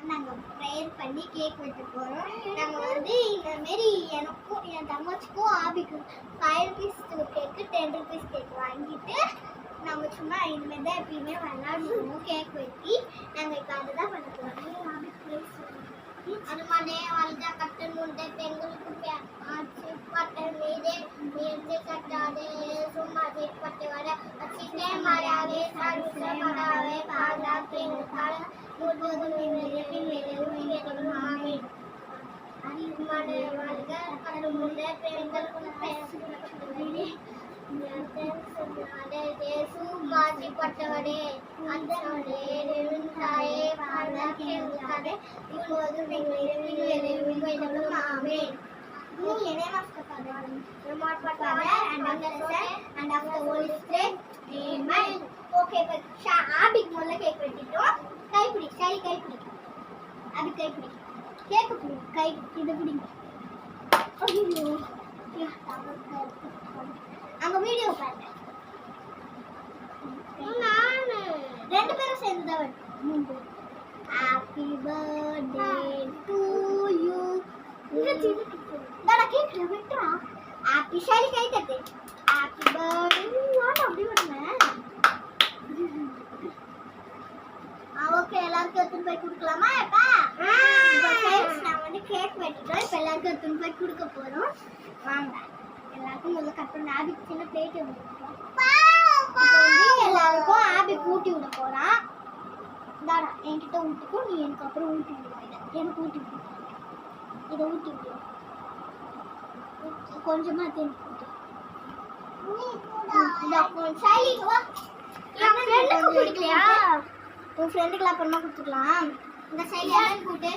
நாங்கள் ப்ரேயர் பண்ணி கேக் வெட்ட போகிறோம். நாங்கள் வந்து இந்தமாரி எனக்கும் என் தங்கச்சிக்கும் ஆபிக்கும் 5 rupees கேக்கு 10 rupees கேக் வாங்கிட்டு நம்ம சும்மா இனிமேல் தான் எப்பயுமே விளாடுவோம் கேக் வெட்டி. நாங்கள் இப்போ அதை தான் பண்ண போகிறோம். ஆபிக் ப்ளேஸ் அது மாதிரி வாழ்க்கை கட்டன் உண்டு பெண்களுக்கு ஆட்சி பட்ட மீது மீது கட்டாது சும்மா பட்டு வர அச்சிட்டே மாறாவே சாரிசமாவே பாதுகாத்து முழுவதும் அறிவுமான வாழ்க்கை கட்டன் உண்டு பெண்களுக்கு மாற்றிப்பட்டவரே அந்த தாயே பாதுகாக்கிறே இப்போதும் ஆபிக் முதல்ல கேக் வெட்டிட்டோம். கைப்பிடி கைப்பிடி அது கைப்பிடி கேக்கு பிடி கை இது பிடிங்க. அங்க வீடியோ பாருங்க. நானு 2 பேரும் சேர்ந்து தான் வெட்டணும். Happy birthday to you. நான் கேக்குறேன் வெட்டறா. ஹாப்பி ஷாலி கை தட்டு. Happy birthday. நான் அப்படி வெட்டறேன். ஓகே எல்லாருக்கும் எடுத்து போய் கொடுக்கலாமா? அப்பா நான் வந்து கேக் வெட்டிட்டோம். இப்போ எல்லாருக்கும் எடுத்து போய் கொடுக்க போறோம். வாங்க எல்லாருக்கும் முதல்ல கட் பண்ண ஆபிக் சின்ன பிளேட் எல்லாருக்கும் ஆபிக் ஊட்டி விட போறான். தாடா என்கிட்ட ஊட்டிக்கும் நீ எனக்கு அப்புறம் ஊட்டி விடுவாங்க. எனக்கு ஊட்டி விடு. இதை ஊட்டி விடு கொஞ்சமா தேடி பிடிக்கலையா? உன் ஃப்ரெண்டுக்கு அப்புறமா கொடுத்துக்கலாம். இந்த சைடு கூட்டு